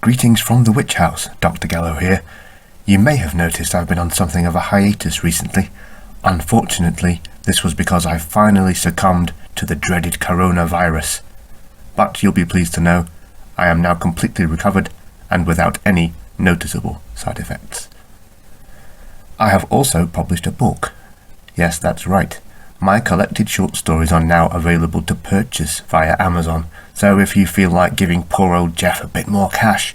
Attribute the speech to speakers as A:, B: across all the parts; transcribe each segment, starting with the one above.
A: Greetings from the Witch House, Dr. Gallow here. You may have noticed I've been on something of a hiatus recently. Unfortunately, this was because I finally succumbed to the dreaded coronavirus. But you'll be pleased to know, I am now completely recovered and without any noticeable side effects. I have also published a book. Yes, that's right. My collected short stories are now available to purchase via Amazon, so if you feel like giving poor old Jeff a bit more cash,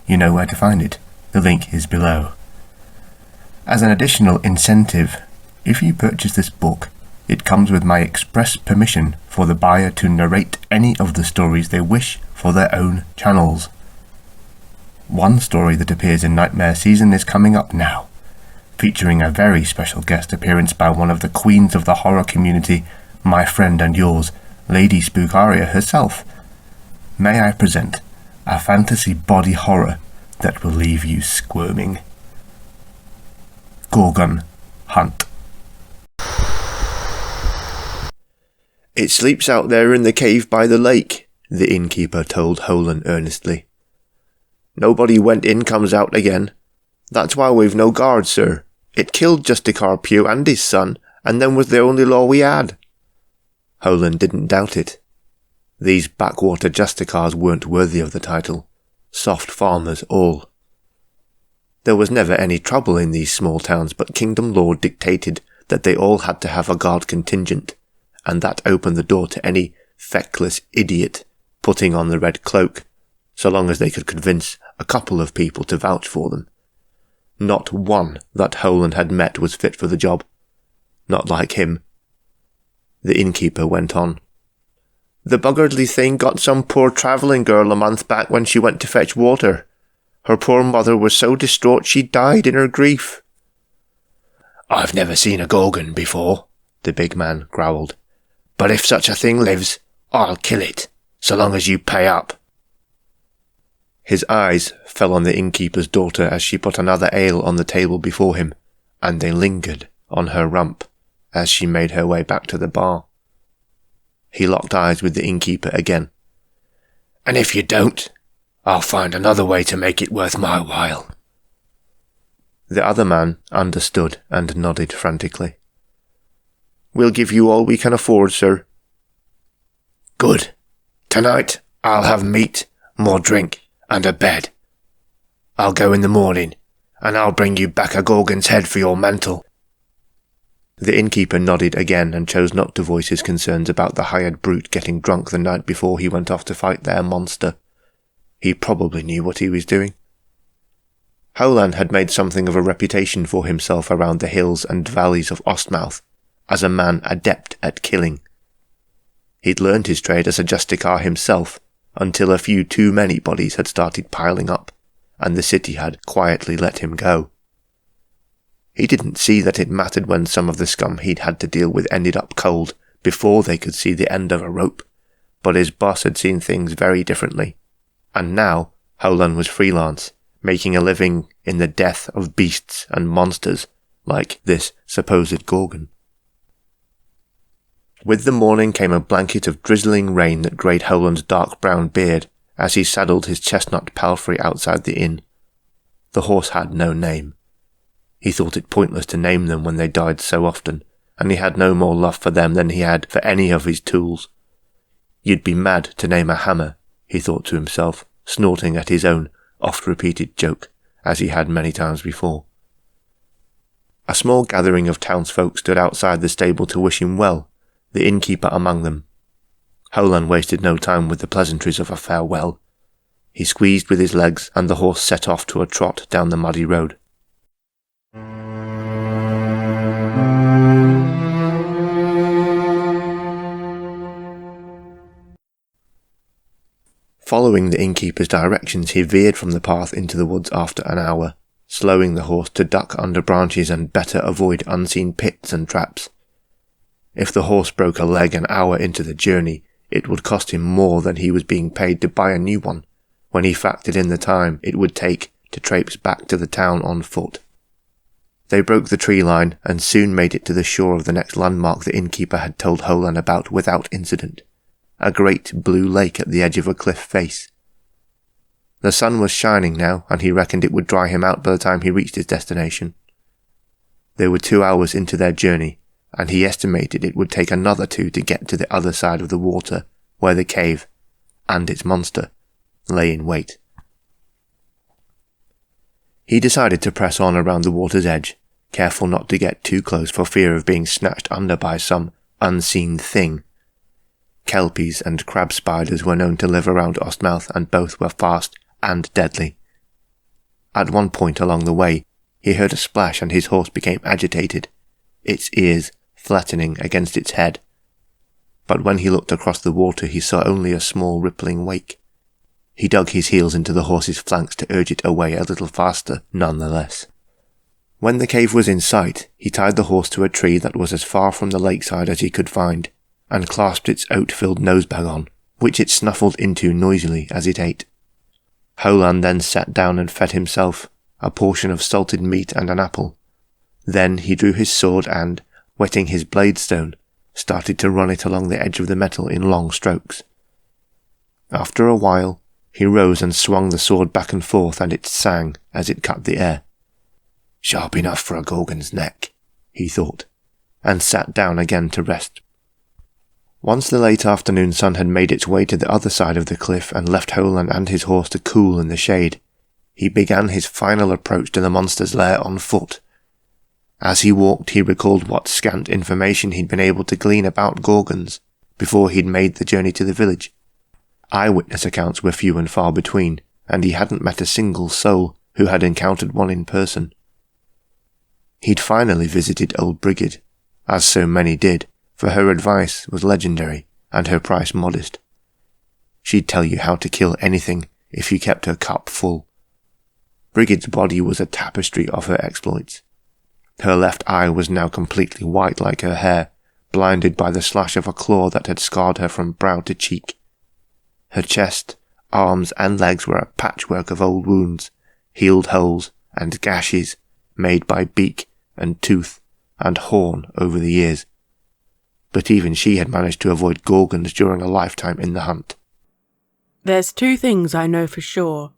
A: you know where to find it. The link is below. As an additional incentive, if you purchase this book, it comes with my express permission for the buyer to narrate any of the stories they wish for their own channels. One story that appears in Nightmare Season is coming up now, featuring a very special guest appearance by one of the queens of the horror community, my friend and yours, Lady Spookaria herself. May I present a fantasy body horror that will leave you squirming. Gorgon Hunt.
B: "It sleeps out there in the cave by the lake," the innkeeper told Holan earnestly. "Nobody went in comes out again. That's why we've no guard, sir. It killed Justicar Pugh and his son, and then was the only law we had." Holan didn't doubt it. These backwater Justicars weren't worthy of the title. Soft farmers all. There was never any trouble in these small towns, but Kingdom law dictated that they all had to have a guard contingent, and that opened the door to any feckless idiot putting on the red cloak, so long as they could convince a couple of people to vouch for them. Not one that Holan had met was fit for the job. Not like him. The innkeeper went on. "The buggardly thing got some poor travelling girl a month back when she went to fetch water. Her poor mother was so distraught she died in her grief." "I've never seen a Gorgon before," the big man growled. "But if such a thing lives, I'll kill it, so long as you pay up." His eyes fell on the innkeeper's daughter as she put another ale on the table before him, and they lingered on her rump as she made her way back to the bar. He locked eyes with the innkeeper again. "And if you don't, I'll find another way to make it worth my while." The other man understood and nodded frantically. "We'll give you all we can afford, sir." "Good. Tonight I'll have meat, more drink, and a bed. I'll go in the morning, and I'll bring you back a Gorgon's head for your mantle." The innkeeper nodded again and chose not to voice his concerns about the hired brute getting drunk the night before he went off to fight their monster. He probably knew what he was doing. Holan had made something of a reputation for himself around the hills and valleys of Ostmouth as a man adept at killing. He'd learned his trade as a Justicar himself, until a few too many bodies had started piling up, and the city had quietly let him go. He didn't see that it mattered when some of the scum he'd had to deal with ended up cold before they could see the end of a rope, but his boss had seen things very differently, and now Holan was freelance, making a living in the death of beasts and monsters like this supposed Gorgon. With the morning came a blanket of drizzling rain that greyed Holan's dark brown beard as he saddled his chestnut palfrey outside the inn. The horse had no name. He thought it pointless to name them when they died so often, and he had no more love for them than he had for any of his tools. You'd be mad to name a hammer, he thought to himself, snorting at his own oft-repeated joke, as he had many times before. A small gathering of townsfolk stood outside the stable to wish him well, the innkeeper among them. Holan wasted no time with the pleasantries of a farewell. He squeezed with his legs, and the horse set off to a trot down the muddy road. Following the innkeeper's directions, he veered from the path into the woods after an hour, slowing the horse to duck under branches and better avoid unseen pits and traps. If the horse broke a leg an hour into the journey, it would cost him more than he was being paid to buy a new one, when he factored in the time it would take to traipse back to the town on foot. They broke the tree line and soon made it to the shore of the next landmark the innkeeper had told Holan about without incident, a great blue lake at the edge of a cliff face. The sun was shining now, and he reckoned it would dry him out by the time he reached his destination. They were 2 hours into their journey, and he estimated it would take another 2 to get to the other side of the water, where the cave, and its monster, lay in wait. He decided to press on around the water's edge, careful not to get too close for fear of being snatched under by some unseen thing. Kelpies and crab spiders were known to live around Ostmouth, and both were fast and deadly. At one point along the way, he heard a splash and his horse became agitated, its ears flattening against its head. But when he looked across the water, he saw only a small rippling wake. He dug his heels into the horse's flanks to urge it away a little faster, nonetheless. When the cave was in sight, he tied the horse to a tree that was as far from the lakeside as he could find, and clasped its oat-filled nosebag on, which it snuffled into noisily as it ate. Holan then sat down and fed himself a portion of salted meat and an apple. Then he drew his sword and, wetting his bladestone, started to run it along the edge of the metal in long strokes. After a while, he rose and swung the sword back and forth, and it sang as it cut the air. Sharp enough for a Gorgon's neck, he thought, and sat down again to rest. Once the late afternoon sun had made its way to the other side of the cliff and left Holan and his horse to cool in the shade, he began his final approach to the monster's lair on foot. As he walked, he recalled what scant information he'd been able to glean about Gorgons before he'd made the journey to the village. Eyewitness accounts were few and far between, and he hadn't met a single soul who had encountered one in person. He'd finally visited old Brigid, as so many did, for her advice was legendary and her price modest. She'd tell you how to kill anything if you kept her cup full. Brigid's body was a tapestry of her exploits. Her left eye was now completely white like her hair, blinded by the slash of a claw that had scarred her from brow to cheek. Her chest, arms and legs were a patchwork of old wounds, healed holes and gashes made by beak and tooth and horn over the years. But even she had managed to avoid Gorgons during a lifetime in the hunt.
C: There's 2 things I know for sure,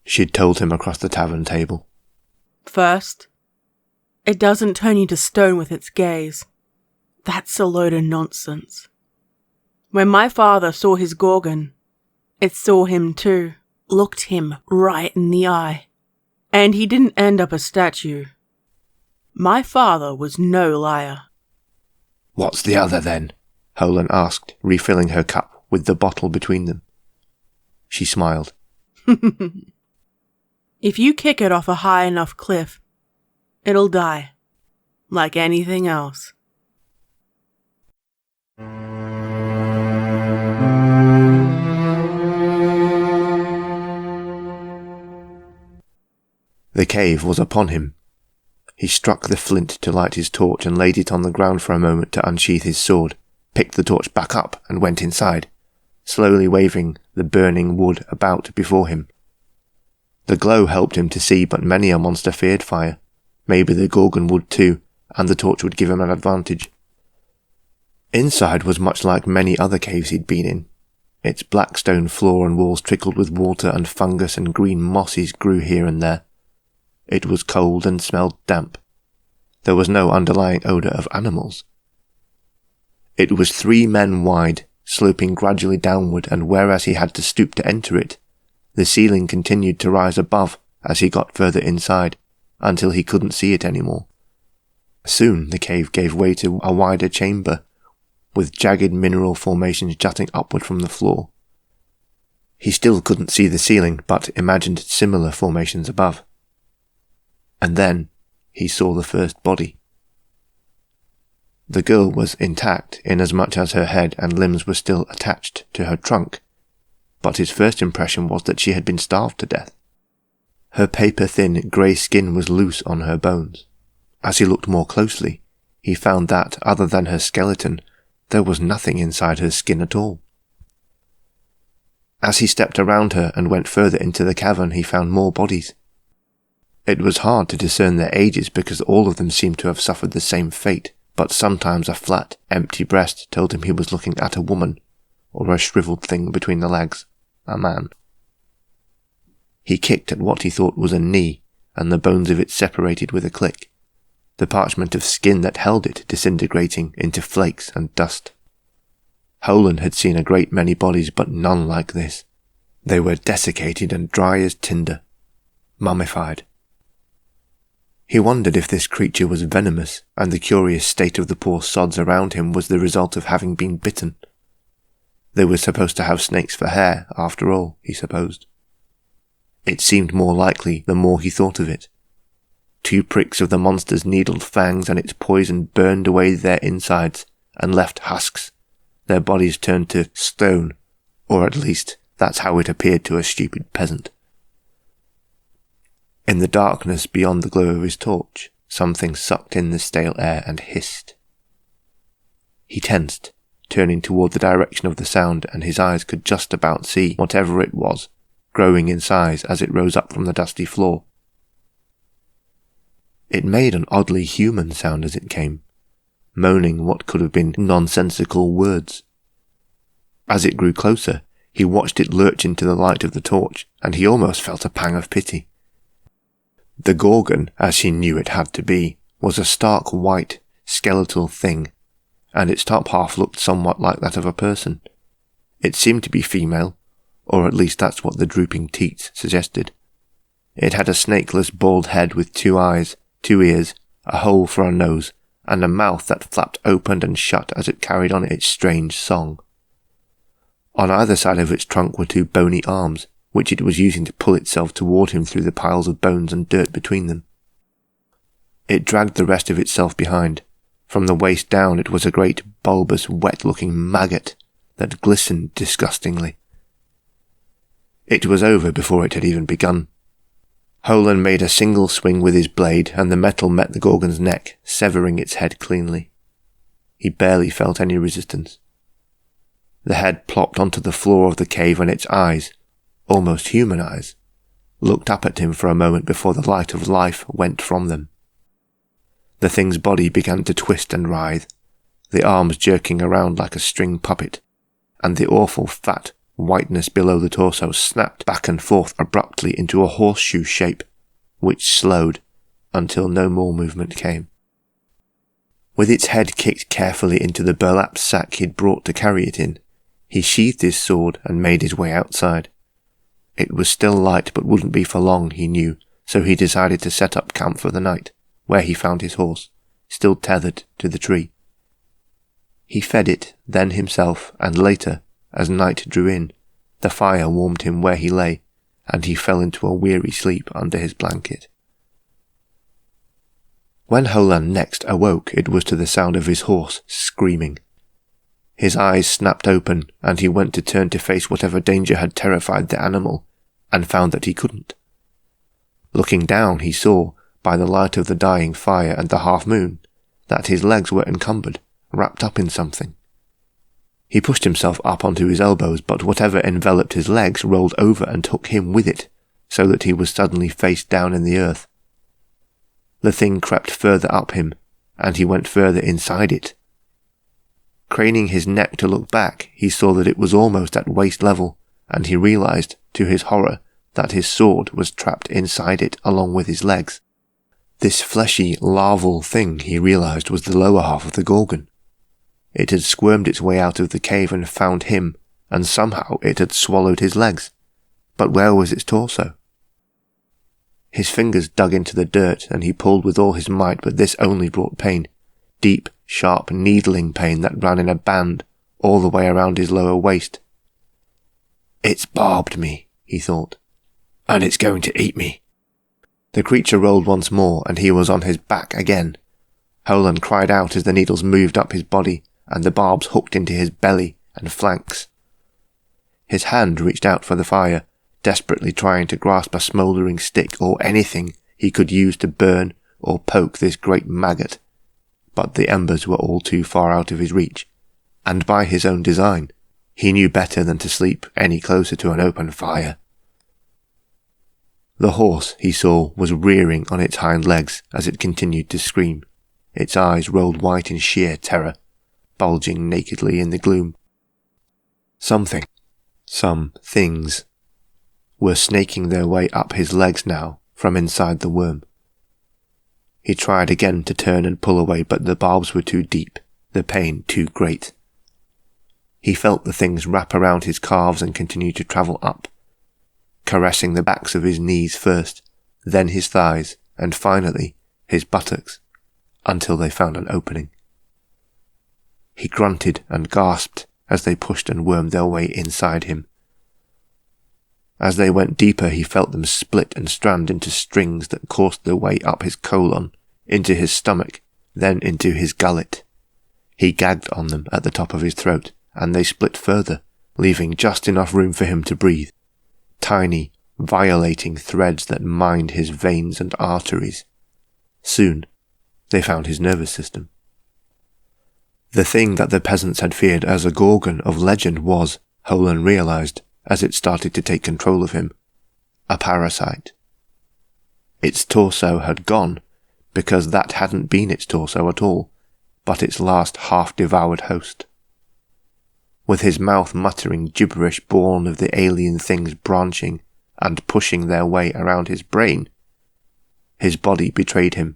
B: she'd told him across the tavern table.
C: First, it doesn't turn you to stone with its gaze. That's a load of nonsense. When my father saw his Gorgon, it saw him too, looked him right in the eye. And he didn't end up a statue. My father was no liar.
B: What's the other then? Holan asked, refilling her cup with the bottle between them. She smiled.
C: If you kick it off a high enough cliff, it'll die. Like anything else.
B: The cave was upon him. He struck the flint to light his torch and laid it on the ground for a moment to unsheath his sword, picked the torch back up and went inside, slowly waving the burning wood about before him. The glow helped him to see, but many a monster feared fire. Maybe the Gorgon would too, and the torch would give him an advantage. Inside was much like many other caves he'd been in. Its black stone floor and walls trickled with water, and fungus and green mosses grew here and there. It was cold and smelled damp. There was no underlying odour of animals. It was 3 men wide, sloping gradually downward, and whereas he had to stoop to enter it, the ceiling continued to rise above as he got further inside, until he couldn't see it anymore. Soon the cave gave way to a wider chamber, with jagged mineral formations jutting upward from the floor. He still couldn't see the ceiling, but imagined similar formations above. And then he saw the first body. The girl was intact inasmuch as her head and limbs were still attached to her trunk, but his first impression was that she had been starved to death. Her paper-thin grey skin was loose on her bones. As he looked more closely, he found that, other than her skeleton, there was nothing inside her skin at all. As he stepped around her and went further into the cavern, he found more bodies. It was hard to discern their ages because all of them seemed to have suffered the same fate, but sometimes a flat, empty breast told him he was looking at a woman, or a shriveled thing between the legs, a man. He kicked at what he thought was a knee, and the bones of it separated with a click, the parchment of skin that held it disintegrating into flakes and dust. Holan had seen a great many bodies, but none like this. They were desiccated and dry as tinder, mummified. He wondered if this creature was venomous, and the curious state of the poor sods around him was the result of having been bitten. They were supposed to have snakes for hair, after all, he supposed. It seemed more likely the more he thought of it. 2 pricks of the monster's needled fangs and its poison burned away their insides and left husks. Their bodies turned to stone, or at least that's how it appeared to a stupid peasant. In the darkness beyond the glow of his torch, something sucked in the stale air and hissed. He tensed, turning toward the direction of the sound, and his eyes could just about see whatever it was, growing in size as it rose up from the dusty floor. It made an oddly human sound as it came, moaning what could have been nonsensical words. As it grew closer, he watched it lurch into the light of the torch, and he almost felt a pang of pity. The Gorgon, as he knew it had to be, was a stark white, skeletal thing, and its top half looked somewhat like that of a person. It seemed to be female, or at least that's what the drooping teats suggested. It had a snakeless bald head with 2 eyes, 2 ears, a hole for a nose, and a mouth that flapped open and shut as it carried on its strange song. On either side of its trunk were 2 bony arms, which it was using to pull itself toward him through the piles of bones and dirt between them. It dragged the rest of itself behind. From the waist down it was a great, bulbous, wet-looking maggot that glistened disgustingly. It was over before it had even begun. Holan made a single swing with his blade, and the metal met the Gorgon's neck, severing its head cleanly. He barely felt any resistance. The head plopped onto the floor of the cave, and its eyes, almost human eyes, looked up at him for a moment before the light of life went from them. The thing's body began to twist and writhe, the arms jerking around like a string puppet, and the awful fat whiteness below the torso snapped back and forth abruptly into a horseshoe shape, which slowed until no more movement came. With its head kicked carefully into the burlap sack he'd brought to carry it in, he sheathed his sword and made his way outside. It was still light, but wouldn't be for long, he knew, so he decided to set up camp for the night, where he found his horse, still tethered to the tree. He fed it, then himself, and later, as night drew in, the fire warmed him where he lay, and he fell into a weary sleep under his blanket. When Holan next awoke, it was to the sound of his horse screaming. His eyes snapped open, and he went to turn to face whatever danger had terrified the animal, and found that he couldn't. Looking down, he saw, by the light of the dying fire and the half-moon, that his legs were encumbered, wrapped up in something. He pushed himself up onto his elbows, but whatever enveloped his legs rolled over and took him with it, so that he was suddenly face down in the earth. The thing crept further up him, and he went further inside it. Craning his neck to look back, he saw that it was almost at waist level, and he realized, to his horror, that his sword was trapped inside it along with his legs. This fleshy, larval thing, he realized, was the lower half of the Gorgon. It had squirmed its way out of the cave and found him, and somehow it had swallowed his legs. But where was its torso? His fingers dug into the dirt, and he pulled with all his might, but this only brought pain. Deep, sharp, needling pain that ran in a band all the way around his lower waist. "It's barbed me," he thought, "and it's going to eat me." The creature rolled once more, and he was on his back again. Holan cried out as the needles moved up his body, and the barbs hooked into his belly and flanks. His hand reached out for the fire, desperately trying to grasp a smouldering stick or anything he could use to burn or poke this great maggot, but the embers were all too far out of his reach, and by his own design, he knew better than to sleep any closer to an open fire. The horse, he saw, was rearing on its hind legs as it continued to scream, its eyes rolled white in sheer terror, bulging nakedly in the gloom. Some things, were snaking their way up his legs now from inside the worm. He tried again to turn and pull away, but the barbs were too deep, the pain too great. He felt the things wrap around his calves and continue to travel up, caressing the backs of his knees first, then his thighs, and finally his buttocks, until they found an opening. He grunted and gasped as they pushed and wormed their way inside him. As they went deeper, he felt them split and strand into strings that coursed their way up his colon, into his stomach, then into his gullet. He gagged on them at the top of his throat, and they split further, leaving just enough room for him to breathe. Tiny, violating threads that mined his veins and arteries. Soon, they found his nervous system. The thing that the peasants had feared as a Gorgon of legend was, Holan realized, as it started to take control of him, a parasite. Its torso had gone, because that hadn't been its torso at all, but its last half-devoured host. With his mouth muttering gibberish born of the alien things branching and pushing their way around his brain, his body betrayed him,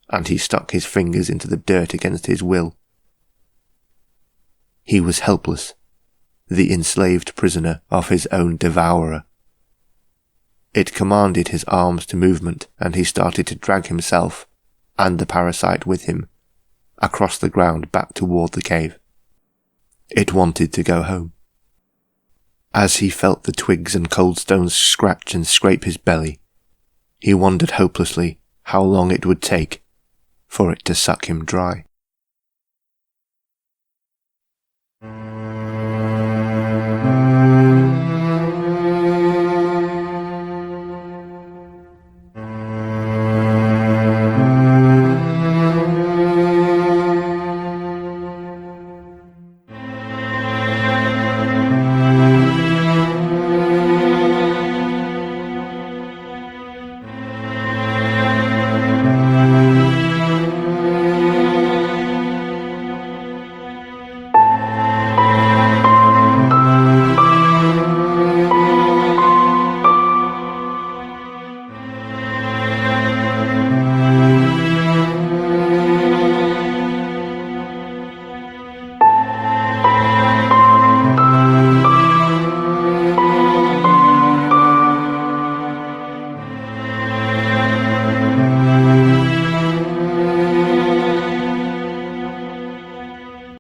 B: and he stuck his fingers into the dirt against his will. He was helpless, the enslaved prisoner of his own devourer. It commanded his arms to movement, and he started to drag himself, and the parasite with him, across the ground back toward the cave. It wanted to go home. As he felt the twigs and cold stones scratch and scrape his belly, he wondered hopelessly how long it would take for it to suck him dry.